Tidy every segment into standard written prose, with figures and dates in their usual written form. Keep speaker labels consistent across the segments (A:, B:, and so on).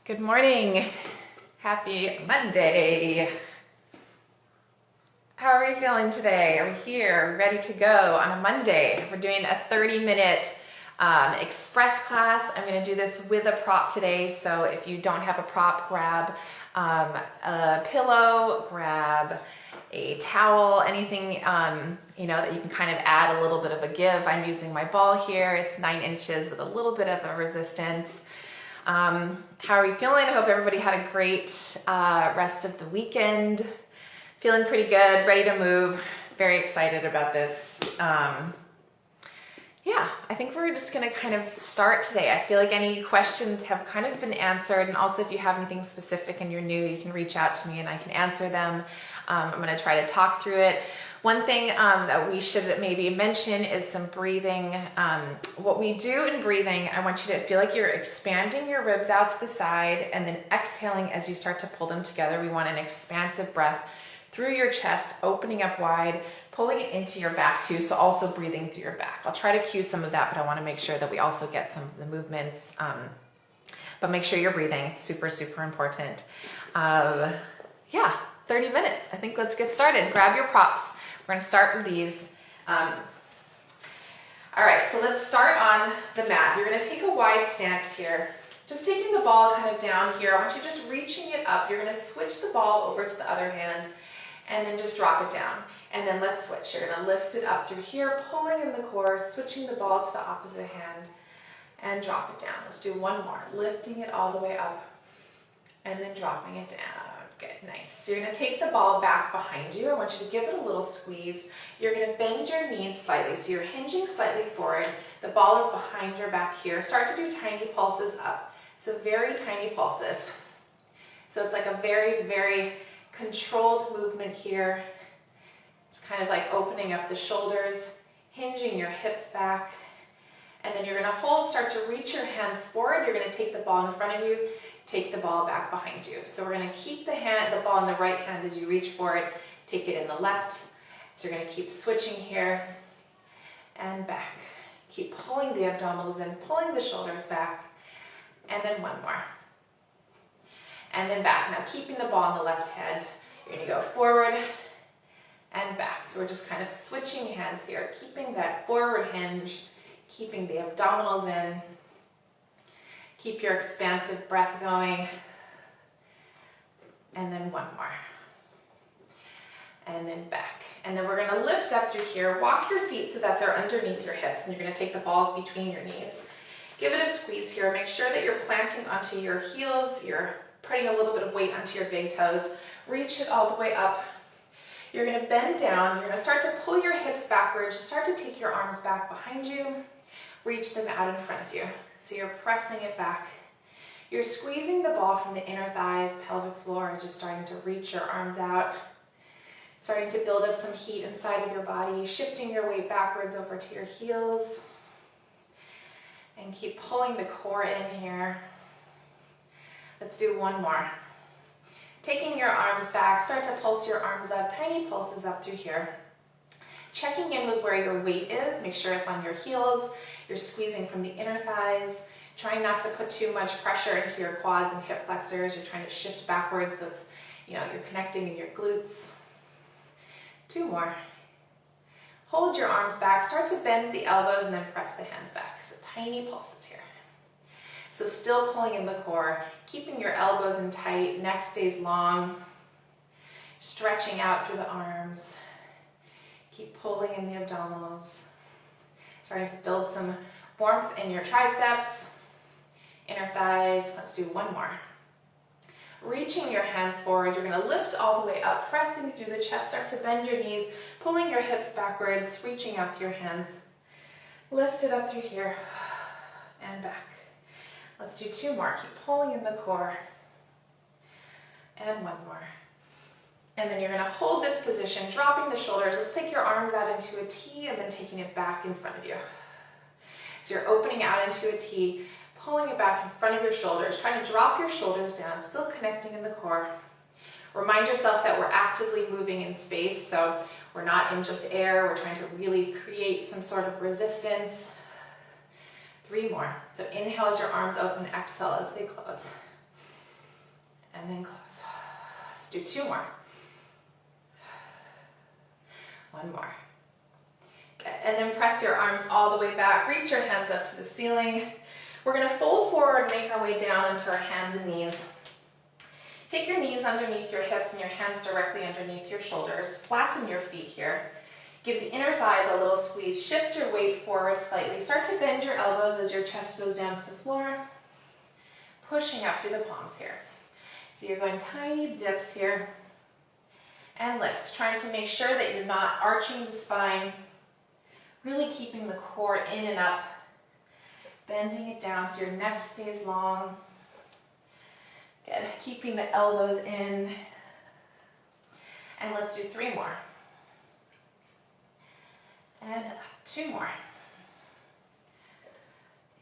A: Good morning. Happy Monday. How are you feeling today? Are we here, ready to go on a Monday? We're doing a 30-minute express class. I'm going to do this with a prop today, so if you don't have a prop, grab a pillow, grab a towel, anything that you can kind of add a little bit of a give. I'm using my ball here. It's 9 inches with a little bit of a resistance. How are you feeling? I hope everybody had a great rest of the weekend. Feeling pretty good, ready to move. Very excited about this. Yeah, I think we're just gonna kind of start today. I feel like any questions have kind of been answered, and also if you have anything specific and you're new, you can reach out to me and I can answer them. I'm gonna try to talk through it. One thing that we should maybe mention is some breathing. What we do in breathing, I want you to feel like you're expanding your ribs out to the side and then exhaling as you start to pull them together. We want an expansive breath through your chest, opening up wide, pulling it into your back too, so also breathing through your back. I'll try to cue some of that, but I want to make sure that we also get some of the movements. But make sure you're breathing. It's super, super important. Yeah, 30 minutes. I think let's get started. Grab your props. We're going to start with these. All right, so let's start on the mat. You're going to take a wide stance here. Just taking the ball kind of down here. I want you just reaching it up. You're going to switch the ball over to the other hand and then just drop it down. And then let's switch. You're going to lift it up through here, pulling in the core, switching the ball to the opposite hand, and drop it down. Let's do one more. Lifting it all the way up, and then dropping it down. Good, nice. So you're going to take the ball back behind you. I want you to give it a little squeeze. You're going to bend your knees slightly. So you're hinging slightly forward. The ball is behind your back here. Start to do tiny pulses up. So very tiny pulses. So it's like a very, very controlled movement here. It's kind of like opening up the shoulders, hinging your hips back, and then you're going to hold, start to reach your hands forward. You're going to take the ball in front of you, take the ball back behind you. So we're going to keep the ball in the right hand as you reach for it, take it in the left. So you're going to keep switching here and back. Keep pulling the abdominals in, pulling the shoulders back, and then one more. And then back. Now keeping the ball in the left hand, you're going to go forward and back. So we're just kind of switching hands here, keeping that forward hinge, keeping the abdominals in. Keep your expansive breath going. And then one more. And then back. And then we're going to lift up through here. Walk your feet so that they're underneath your hips, and you're going to take the balls between your knees. Give it a squeeze here. Make sure that you're planting onto your heels. You're putting a little bit of weight onto your big toes. Reach it all the way up. You're going to bend down. You're going to start to pull your hips backwards. Start to take your arms back behind you. Reach them out in front of you. So you're pressing it back. You're squeezing the ball from the inner thighs, pelvic floor as you're starting to reach your arms out. Starting to build up some heat inside of your body. Shifting your weight backwards over to your heels. And keep pulling the core in here. Let's do one more. Taking your arms back, start to pulse your arms up, tiny pulses up through here. Checking in with where your weight is, make sure it's on your heels. You're squeezing from the inner thighs. Trying not to put too much pressure into your quads and hip flexors. You're trying to shift backwards so it's, you're connecting in your glutes. Two more. Hold your arms back, start to bend the elbows and then press the hands back. So tiny pulses here. So still pulling in the core, keeping your elbows in tight, neck stays long, stretching out through the arms. Keep pulling in the abdominals, starting to build some warmth in your triceps, inner thighs. Let's do one more. Reaching your hands forward, you're going to lift all the way up, pressing through the chest, start to bend your knees, pulling your hips backwards, reaching out to your hands. Lift it up through here and back. Let's do two more. Keep pulling in the core. And one more. And then you're going to hold this position, dropping the shoulders. Let's take your arms out into a T and then taking it back in front of you. So you're opening out into a T, pulling it back in front of your shoulders, trying to drop your shoulders down, still connecting in the core. Remind yourself that we're actively moving in space, so we're not in just air. We're trying to really create some sort of resistance. Three more. So inhale as your arms open, exhale as they close. and then close. Let's do 2 more. 1 more. Good. And then press your arms all the way back. Reach your hands up to the ceiling. We're going to fold forward, make our way down into our hands and knees. Take your knees underneath your hips and your hands directly underneath your shoulders. Flatten your feet here. Give the inner thighs a little squeeze. Shift your weight forward slightly. Start to bend your elbows as your chest goes down to the floor. Pushing up through the palms here. So you're going tiny dips here. And lift. Trying to make sure that you're not arching the spine. Really keeping the core in and up. Bending it down so your neck stays long. Good. Keeping the elbows in. And let's do 3 more. And 2 more.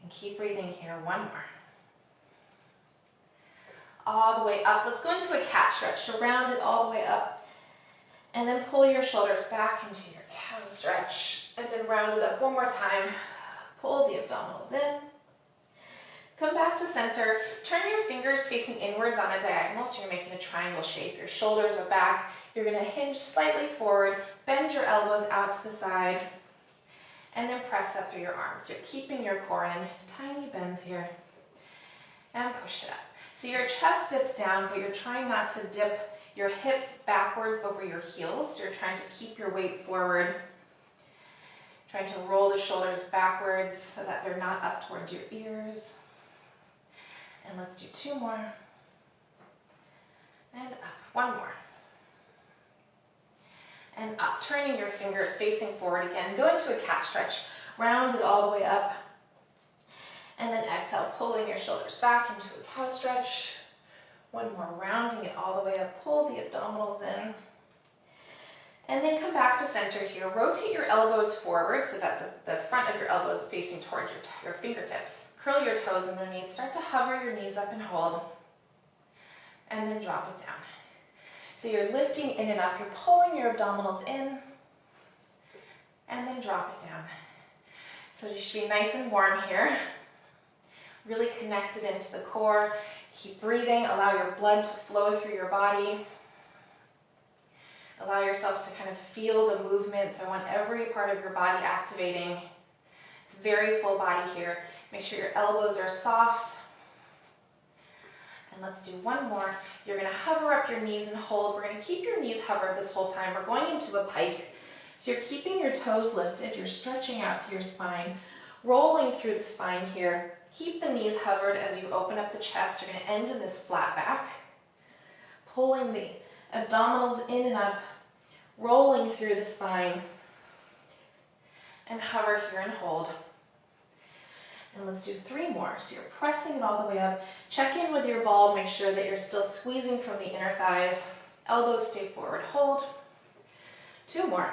A: And keep breathing here. 1 more. All the way up. Let's go into a cat stretch. So round it all the way up. And then pull your shoulders back into your cow stretch. And then round it up one more time. Pull the abdominals in. Come back to center. Turn your fingers facing inwards on a diagonal, so you're making a triangle shape. Your shoulders are back. You're going to hinge slightly forward. Bend your elbows out to the side. And then press up through your arms. You're keeping your core in. Tiny bends here. And push it up. So your chest dips down, but you're trying not to dip your hips backwards over your heels. So you're trying to keep your weight forward. Trying to roll the shoulders backwards so that they're not up towards your ears. And let's do 2 more. And up. 1 more. And up. Turning your fingers facing forward again. Go into a cat stretch. Round it all the way up. And then exhale, pulling your shoulders back into a cow stretch. 1 more. Rounding it all the way up. Pull the abdominals in. And then come back to center here. Rotate your elbows forward so that the front of your elbows is facing towards your fingertips. Curl your toes underneath. Start to hover your knees up and hold. And then drop it down. So you're lifting in and up. You're pulling your abdominals in. And then drop it down. So you should be nice and warm here. Really connected into the core. Keep breathing. Allow your blood to flow through your body. Allow yourself to kind of feel the movements. I want every part of your body activating. It's very full body here. Make sure your elbows are soft. And let's do 1 more. You're going to hover up your knees and hold. We're going to keep your knees hovered this whole time. We're going into a pike. So you're keeping your toes lifted. You're stretching out through your spine. Rolling through the spine here. Keep the knees hovered as you open up the chest. You're going to end in this flat back. Pulling the abdominals in and up. Rolling through the spine. And hover here and hold. And let's do 3 more. So you're pressing it all the way up. Check in with your ball. Make sure that you're still squeezing from the inner thighs. Elbows stay forward. Hold. 2 more.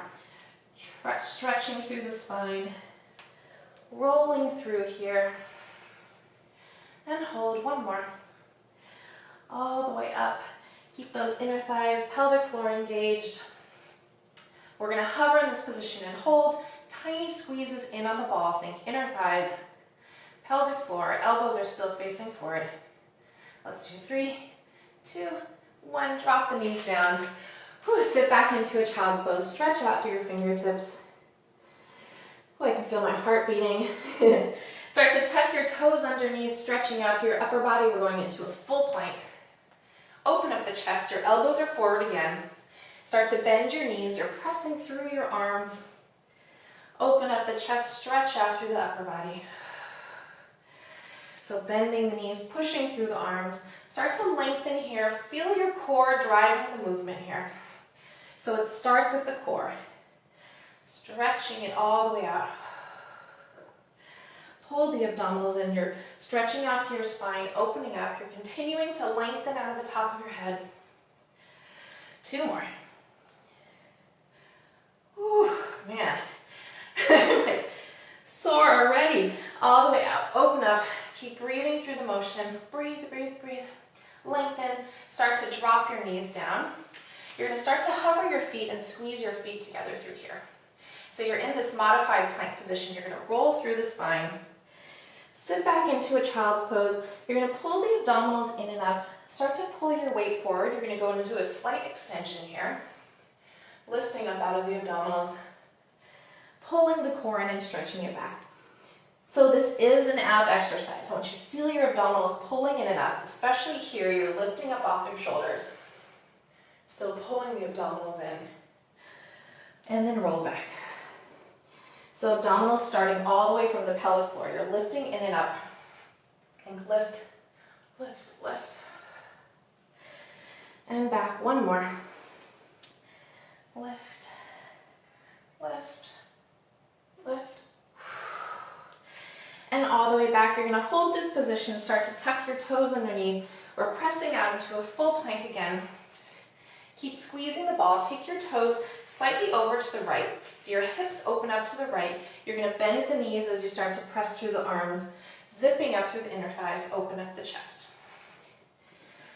A: Stretching through the spine. Rolling through here. And hold. 1 more. All the way up. Keep those inner thighs, pelvic floor engaged. We're going to hover in this position and hold. Tiny squeezes in on the ball. Think inner thighs. Pelvic floor, elbows are still facing forward. Let's do 3, 2, 1. Drop the knees down. Whew, sit back into a child's pose. Stretch out through your fingertips. Oh, I can feel my heart beating. Start to tuck your toes underneath, stretching out through your upper body. We're going into a full plank. Open up the chest. Your elbows are forward again. Start to bend your knees. You're pressing through your arms. Open up the chest. Stretch out through the upper body. So bending the knees, pushing through the arms. Start to lengthen here. Feel your core driving the movement here. So it starts at the core. Stretching it all the way out. Pull the abdominals in. You're stretching out through your spine, opening up. You're continuing to lengthen out of the top of your head. 2 more. Whew, man. I'm like sore already. All the way out. Open up. Keep breathing through the motion. Breathe, breathe, breathe. Lengthen. Start to drop your knees down. You're going to start to hover your feet and squeeze your feet together through here. So you're in this modified plank position. You're going to roll through the spine. Sit back into a child's pose. You're going to pull the abdominals in and up. Start to pull your weight forward. You're going to go into a slight extension here. Lifting up out of the abdominals. Pulling the core in and stretching it back. So this is an ab exercise. I want you to feel your abdominals pulling in and up. Especially here, you're lifting up off your shoulders. Still pulling the abdominals in. And then roll back. So abdominals starting all the way from the pelvic floor. You're lifting in and up. And lift, lift, lift. And back. One more. Lift, lift, lift. And all the way back. You're going to hold this position. Start to tuck your toes underneath. We're pressing out into a full plank again. Keep squeezing the ball. Take your toes slightly over to the right. So your hips open up to the right. You're going to bend the knees as you start to press through the arms, zipping up through the inner thighs, open up the chest.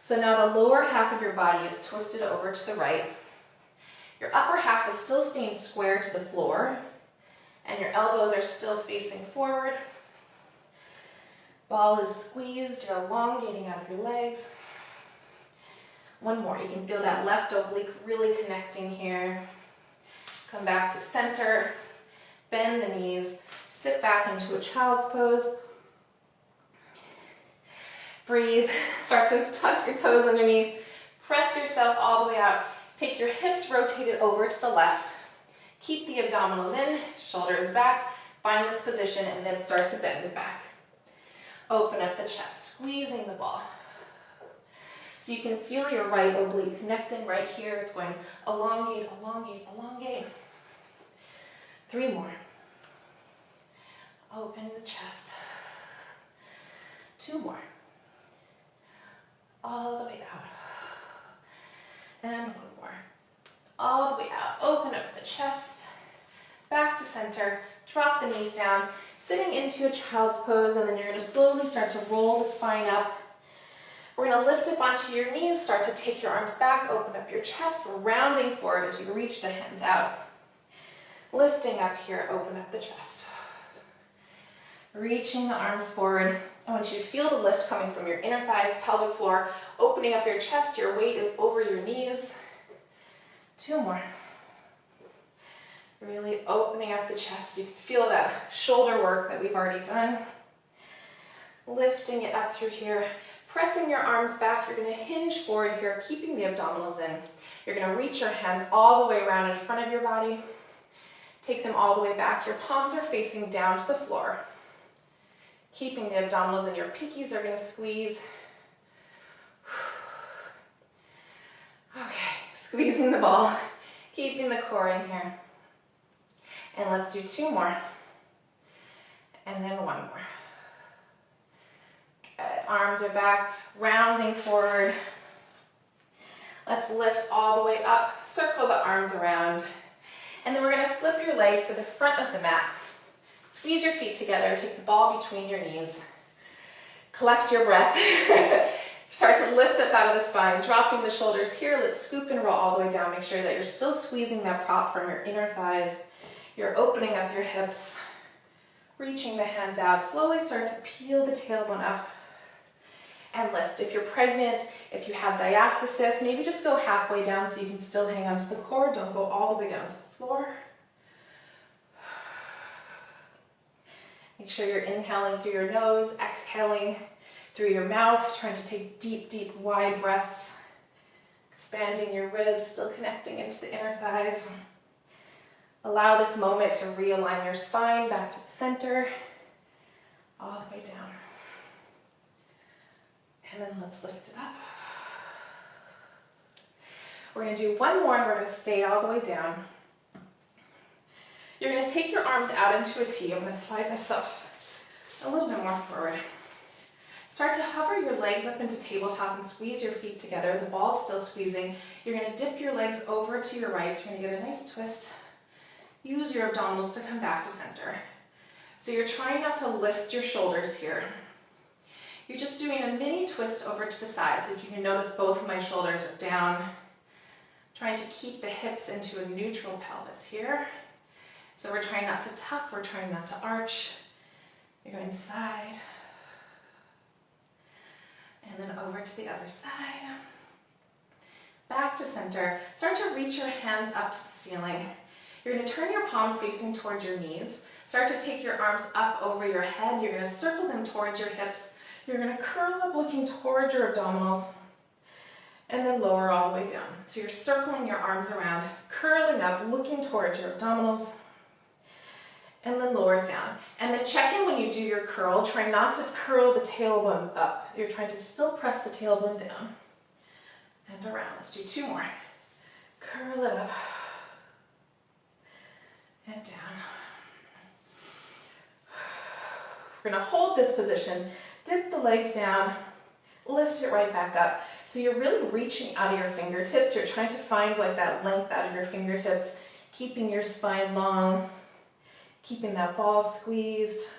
A: So now the lower half of your body is twisted over to the right. Your upper half is still staying square to the floor, and your elbows are still facing forward. Ball is squeezed. You're elongating out of your legs. One more. You can feel that left oblique really connecting here. Come back to center. Bend the knees. Sit back into a child's pose. Breathe. Start to tuck your toes underneath. Press yourself all the way out. Take your hips rotated over to the left. Keep the abdominals in, shoulders back. Find this position and then start to bend it back. Open up the chest, squeezing the ball. So you can feel your right oblique connecting right here. It's going elongate, elongate, elongate. 3 more. Open the chest. 2 more. All the way out. And 1 more. All the way out. Open up the chest. Back to center. Drop the knees down. Sitting into a child's pose, and then you're going to slowly start to roll the spine up. We're going to lift up onto your knees, start to take your arms back, open up your chest. We're rounding forward as you reach the hands out. Lifting up here, open up the chest. Reaching the arms forward. I want you to feel the lift coming from your inner thighs, pelvic floor, opening up your chest. Your weight is over your knees. 2 more. Really opening up the chest. You can feel that shoulder work that we've already done. Lifting it up through here. Pressing your arms back, you're going to hinge forward here, keeping the abdominals in. You're going to reach your hands all the way around in front of your body. Take them all the way back. Your palms are facing down to the floor. Keeping the abdominals in. Your pinkies are going to squeeze. Okay, squeezing the ball. Keeping the core in here. And let's do 2 more. And then 1 more. Good. Arms are back, rounding forward. Let's lift all the way up, circle the arms around. And then we're going to flip your legs to the front of the mat. Squeeze your feet together, take the ball between your knees. Collect your breath. Start to lift up out of the spine, dropping the shoulders here. Let's scoop and roll all the way down. Make sure that you're still squeezing that prop from your inner thighs. You're opening up your hips, reaching the hands out. Slowly start to peel the tailbone up and lift. If you're pregnant, if you have diastasis, maybe just go halfway down so you can still hang onto the core. Don't go all the way down to the floor. Make sure you're inhaling through your nose, exhaling through your mouth, trying to take deep, deep, wide breaths. Expanding your ribs, still connecting into the inner thighs. Allow this moment to realign your spine back to the center, all the way down. And then let's lift it up. We're going to do 1 more and we're going to stay all the way down. You're going to take your arms out into a T. I'm going to slide myself a little bit more forward. Start to hover your legs up into tabletop and squeeze your feet together. The ball's still squeezing. You're going to dip your legs over to your right. You're going to get a nice twist. Use your abdominals to come back to center. So you're trying not to lift your shoulders here. You're just doing a mini twist over to the side. So you can notice both of my shoulders are down. Trying to keep the hips into a neutral pelvis here. So we're trying not to tuck, we're trying not to arch. You're going side, and then over to the other side. Back to center. Start to reach your hands up to the ceiling. You're going to turn your palms facing towards your knees. Start to take your arms up over your head. You're going to circle them towards your hips. You're going to curl up looking towards your abdominals, and then lower all the way down. So you're circling your arms around, curling up, looking towards your abdominals, and then lower it down. And then check in when you do your curl. Try not to curl the tailbone up. You're trying to still press the tailbone down and around. Let's do 2 more. Curl it up and down. We're going to hold this position, dip the legs down, lift it right back up. So you're really reaching out of your fingertips. You're trying to find like that length out of your fingertips, keeping your spine long, keeping that ball squeezed.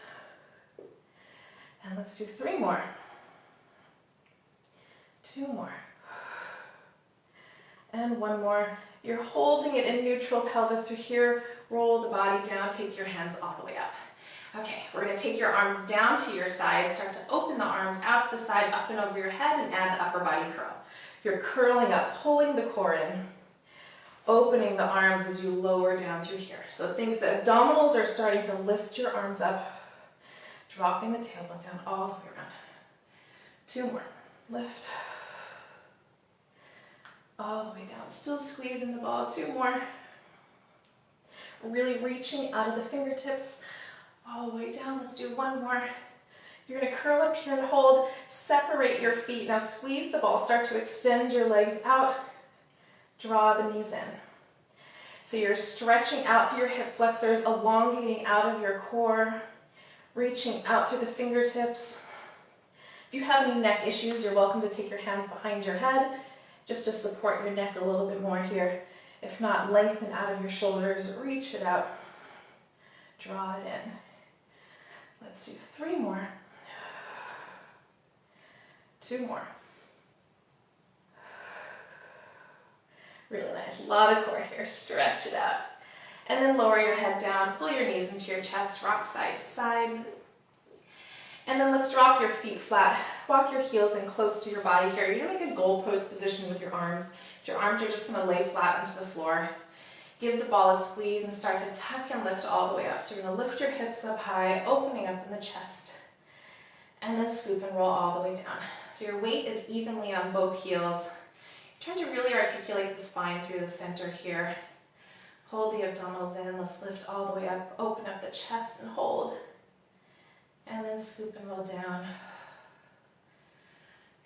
A: And let's do 3 more. 2 more. And 1 more. You're holding it in neutral pelvis through here. Roll the body down, take your hands all the way up. Okay, we're going to take your arms down to your side. Start to open the arms out to the side, up and over your head, and add the upper body curl. You're curling up, pulling the core in, opening the arms as you lower down through here. So think the abdominals are starting to lift your arms up, dropping the tailbone down all the way around. 2 more. Lift. All the way down. Still squeezing the ball. 2 more. Really reaching out of the fingertips all the way down. Let's do 1 more. You're going to curl up here and hold. Separate your feet. Now squeeze the ball. Start to extend your legs out. Draw the knees in. So you're stretching out through your hip flexors, elongating out of your core, reaching out through the fingertips. If you have any neck issues, you're welcome to take your hands behind your head just to support your neck a little bit more here. If not, lengthen out of your shoulders, reach it out, draw it in. Let's do 3 more. 2 more. Really nice. A lot of core here. Stretch it out. And then lower your head down. Pull your knees into your chest. Rock side to side. And then let's drop your feet flat. Walk your heels in close to your body here. You're going to make a goalpost position with your arms. So your arms are just going to lay flat onto the floor. Give the ball a squeeze and start to tuck and lift all the way up. So you're going to lift your hips up high, opening up in the chest. And then scoop and roll all the way down. So your weight is evenly on both heels. You're trying to really articulate the spine through the center here. Hold the abdominals in. Let's lift all the way up. Open up the chest and hold. And then scoop and roll down.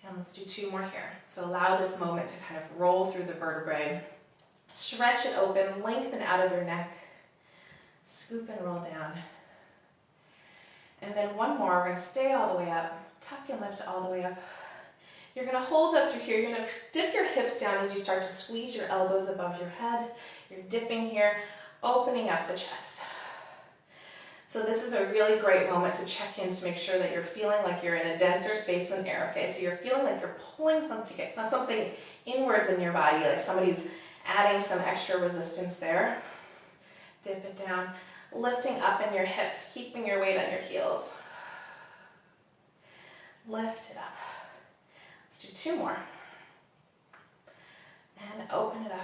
A: And let's do 2 more here. So allow this moment to kind of roll through the vertebrae. Stretch it open, lengthen out of your neck. Scoop and roll down. And then 1 more. We're going to stay all the way up. Tuck and lift all the way up. You're going to hold up through here. You're going to dip your hips down as you start to squeeze your elbows above your head. You're dipping here, opening up the chest. So this is a really great moment to check in to make sure that you're feeling like you're in a denser space than air. Okay, so you're feeling like you're pulling something inwards in your body, like somebody's adding some extra resistance there. Dip it down, lifting up in your hips, keeping your weight on your heels. Lift it up. Let's do 2 more. And open it up.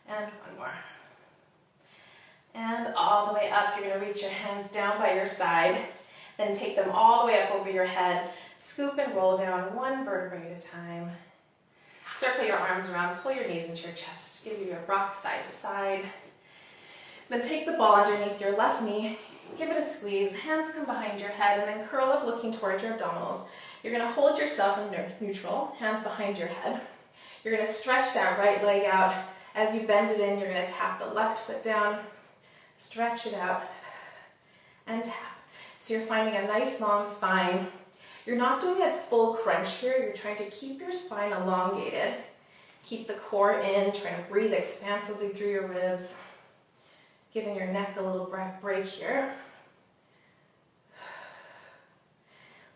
A: And 1 more. And all the way up, you're going to reach your hands down by your side, then take them all the way up over your head, scoop and roll down 1 vertebrae at a time. Circle your arms around, pull your knees into your chest, give you a rock side to side. Then take the ball underneath your left knee, give it a squeeze, hands come behind your head, and then curl up looking towards your abdominals. You're going to hold yourself in neutral, hands behind your head. You're going to stretch that right leg out. As you bend it in, you're going to tap the left foot down, stretch it out, and tap. So you're finding a nice long spine. You're not doing a full crunch here. You're trying to keep your spine elongated. Keep the core in, trying to breathe expansively through your ribs. Giving your neck a little break here.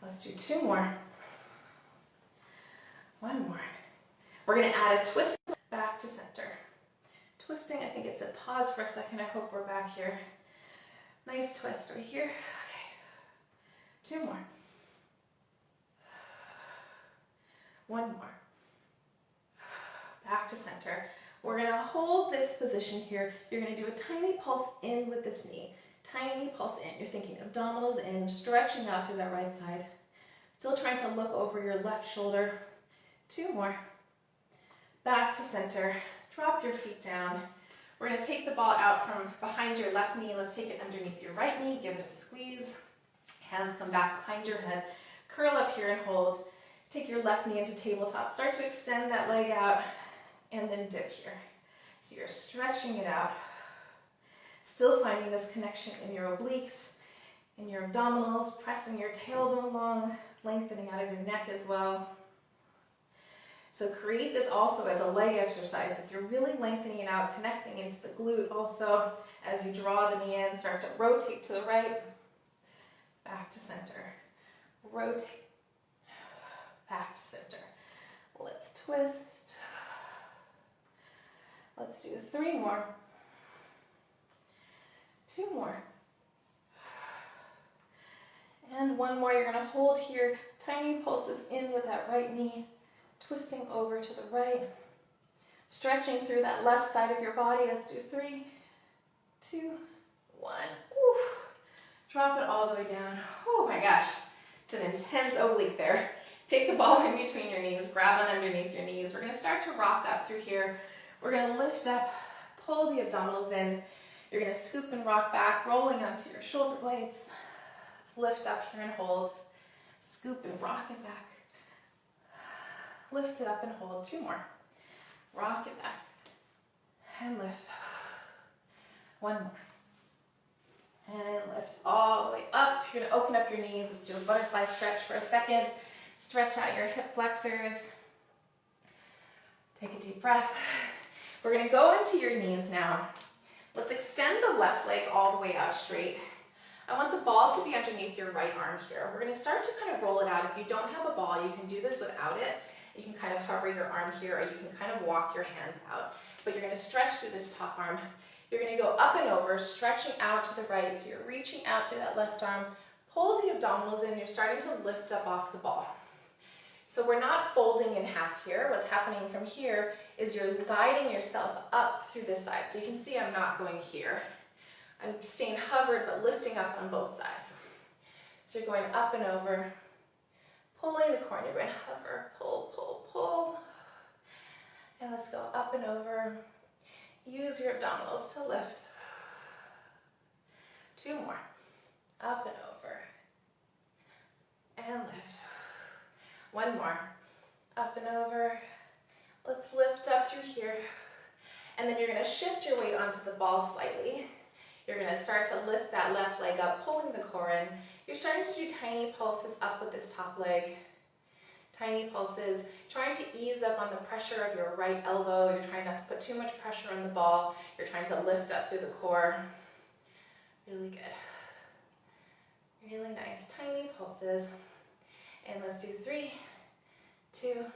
A: Let's do 2 more. 1 more. We're going to add a twist back to center. Twisting, I think it's a pause for a second. I hope we're back here. Nice twist right here. Okay. 2 more. 1 more. Back to center. We're gonna hold this position here. You're gonna do a tiny pulse in with this knee. Tiny pulse in. You're thinking abdominals in, stretching out through that right side. Still trying to look over your left shoulder. 2 more. Back to center. Drop your feet down. We're gonna take the ball out from behind your left knee. Let's take it underneath your right knee. Give it a squeeze. Hands come back behind your head. Curl up here and hold. Take your left knee into tabletop. Start to extend that leg out and then dip here. So you're stretching it out. Still finding this connection in your obliques, in your abdominals, pressing your tailbone long, lengthening out of your neck as well. So create this also as a leg exercise. If you're really lengthening it out, connecting into the glute also as you draw the knee in, start to rotate to the right, back to center. Rotate, back to center. Let's twist. Let's do 3 more. 2 more. And 1 more. You're going to hold here. Tiny pulses in with that right knee. Twisting over to the right. Stretching through that left side of your body. Let's do 3, 2, 1. Ooh. Drop it all the way down. Oh my gosh. It's an intense oblique there. Take the ball in between your knees. Grab it underneath your knees. We're going to start to rock up through here. We're going to lift up. Pull the abdominals in. You're going to scoop and rock back, rolling onto your shoulder blades. Let's lift up here and hold. Scoop and rock it back. Lift it up and hold. 2 more. Rock it back. And lift. 1 more. And lift all the way up. You're going to open up your knees. Let's do a butterfly stretch for a second. Stretch out your hip flexors. Take a deep breath. We're going to go into your knees now. Let's extend the left leg all the way out straight. I want the ball to be underneath your right arm here. We're going to start to kind of roll it out. If you don't have a ball, you can do this without it. You can kind of hover your arm here, or you can kind of walk your hands out. But you're going to stretch through this top arm. You're going to go up and over, stretching out to the right. So you're reaching out through that left arm. Pull the abdominals in. You're starting to lift up off the ball. So we're not folding in half here. What's happening from here is you're guiding yourself up through this side. So you can see I'm not going here. I'm staying hovered, but lifting up on both sides. So you're going up and over, pulling the core, and you're going to hover, pull, pull, pull. And let's go up and over. Use your abdominals to lift. 2 more. Up and over. And lift. 1 more. Up and over. Let's lift up through here. And then you're going to shift your weight onto the ball slightly. You're going to start to lift that left leg up, pulling the core in. You're starting to do tiny pulses up with this top leg. Tiny pulses, trying to ease up on the pressure of your right elbow. You're trying not to put too much pressure on the ball. You're trying to lift up through the core. Really good. Really nice. Tiny pulses. And let's do 3, 2,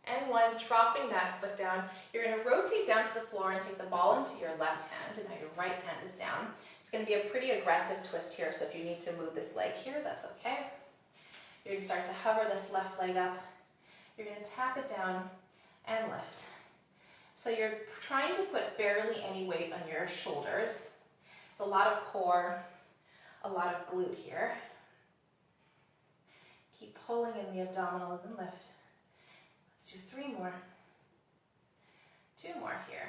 A: and 1. Dropping that foot down. You're going to rotate down to the floor and take the ball into your left hand. And now your right hand is down. It's going to be a pretty aggressive twist here, so if you need to move this leg here, that's okay. You're going to start to hover this left leg up. You're going to tap it down and lift. So you're trying to put barely any weight on your shoulders. It's a lot of core, a lot of glute here. Keep pulling in the abdominals and lift. Let's do 3 more. 2 more here.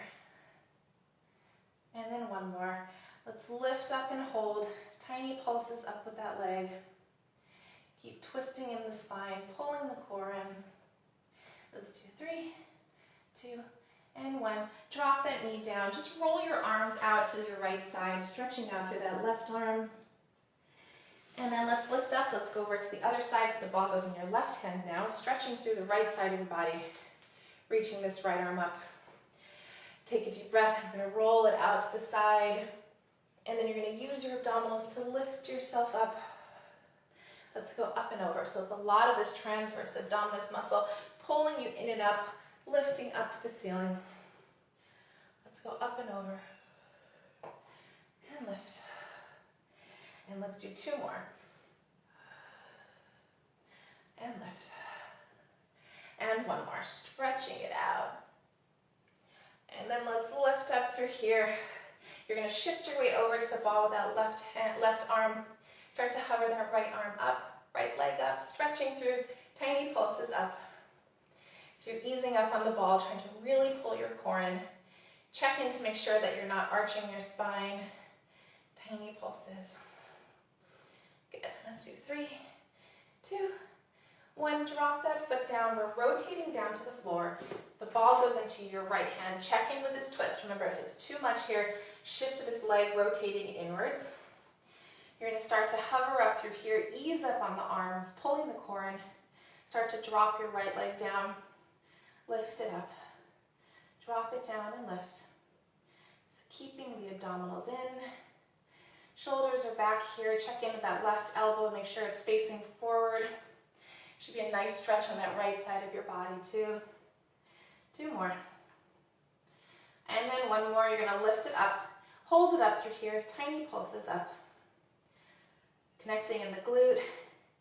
A: And then 1 more. Let's lift up and hold. Tiny pulses up with that leg. Keep twisting in the spine, pulling the core in. Let's do 3, 2, and 1. Drop that knee down. Just roll your arms out to your right side, stretching out through that left arm. And then let's lift up. Let's go over to the other side so the ball goes in your left hand now, stretching through the right side of your body, reaching this right arm up. Take a deep breath. I'm going to roll it out to the side. And then you're going to use your abdominals to lift yourself up. Let's go up and over. So it's a lot of this transverse abdominis muscle pulling you in and up, lifting up to the ceiling. Let's go up and over. And lift. And let's do 2 more. one more, stretching it out. And then let's lift up through here. You're gonna shift your weight over to the ball with that left arm. Start to hover that right arm up, right leg up, stretching through, tiny pulses up. So you're easing up on the ball, trying to really pull your core in. Check in to make sure that you're not arching your spine. Tiny pulses. Good, let's do 3, 2, 1. Drop that foot down. We're rotating down to the floor. The ball goes into your right hand. Check in with this twist. Remember, if it's too much here, shift this leg rotating inwards. You're going to start to hover up through here. Ease up on the arms, pulling the core in. Start to drop your right leg down. Lift it up. Drop it down and lift. So keeping the abdominals in. Shoulders are back here. Check in with that left elbow. Make sure it's facing forward. Should be a nice stretch on that right side of your body too. 2 more. And then 1 more. You're going to lift it up. Hold it up through here. Tiny pulses up. Connecting in the glute.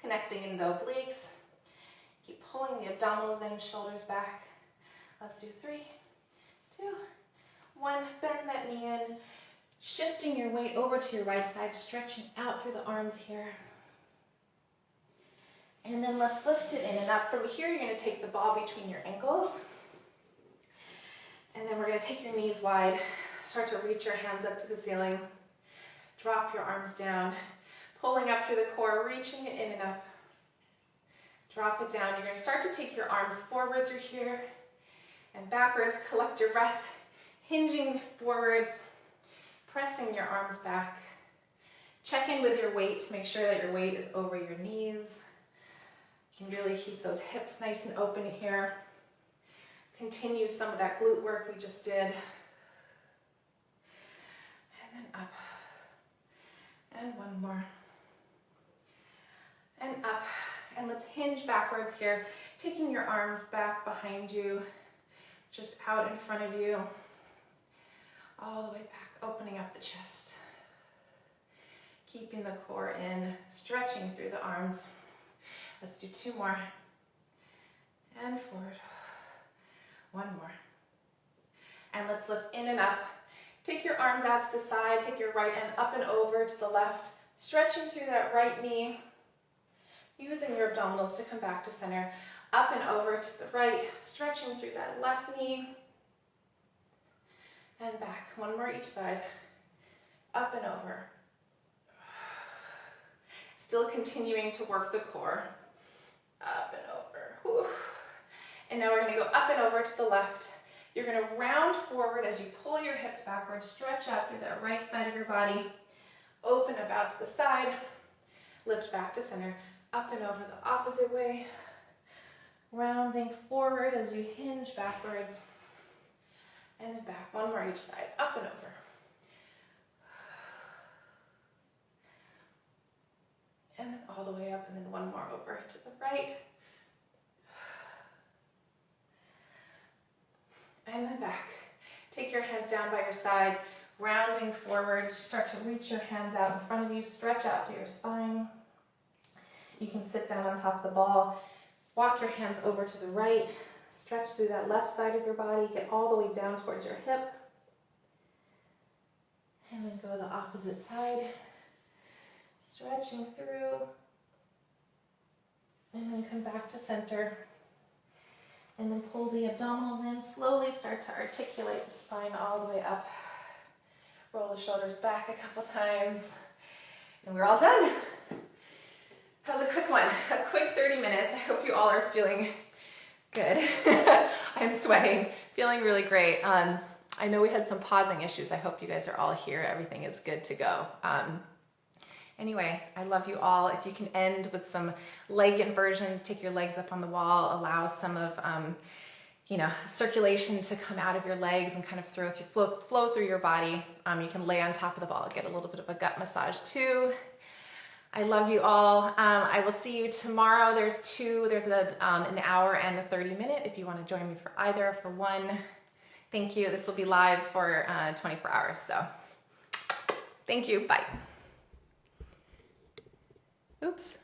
A: Connecting in the obliques. Keep pulling the abdominals in. Shoulders back. Let's do 3, 2, 1. Bend that knee in. Shifting your weight over to your right side. Stretching out through the arms here. And then let's lift it in and up. From here, you're going to take the ball between your ankles. And then we're going to take your knees wide. Start to reach your hands up to the ceiling. Drop your arms down. Pulling up through the core, reaching it in and up. Drop it down. You're going to start to take your arms forward through here and backwards. Collect your breath. Hinging forwards. Pressing your arms back. Check in with your weight to make sure that your weight is over your knees. You can really keep those hips nice and open here. Continue some of that glute work we just did. And then up. And 1 more. And up. And let's hinge backwards here. Taking your arms back behind you. Just out in front of you. All the way back. Opening up the chest. Keeping the core in. Stretching through the arms. Let's do 2 more. And forward. 1 more. And let's lift in and up. Take your arms out to the side. Take your right hand up and over to the left. Stretching through that right knee. Using your abdominals to come back to center. Up and over to the right. Stretching through that left knee. And back. 1 more each side. Up and over. Still continuing to work the core. Up and over. Whew. And now we're going to go up and over to the left. You're going to round forward as you pull your hips backwards. Stretch out through that right side of your body. Open about to the side. Lift back to center. Up and over the opposite way. Rounding forward as you hinge backwards. And then back. 1 more each side. Up and over. And then all the way up, and then 1 more over to the right. And then back. Take your hands down by your side, rounding forward. Start to reach your hands out in front of you. Stretch out through your spine. You can sit down on top of the ball. Walk your hands over to the right. Stretch through that left side of your body. Get all the way down towards your hip. And then go the opposite side. Stretching through. And then come back to center. And then pull the abdominals in. Slowly start to articulate the spine all the way up. Roll the shoulders back a couple times. And we're all done. That was a quick one. A quick 30 minutes. I hope you all are feeling good. I'm sweating. Feeling really great. I know we had some pausing issues. I hope you guys are all here. Everything is good to go. Anyway, I love you all. If you can end with some leg inversions, take your legs up on the wall, allow some of circulation to come out of your legs and kind of flow through your body. You can lay on top of the ball, get a little bit of a gut massage too. I love you all. I will see you tomorrow. There's an hour and a 30-minute if you want to join me for either. For one, thank you. This will be live for 24 hours. So thank you. Bye. Oops.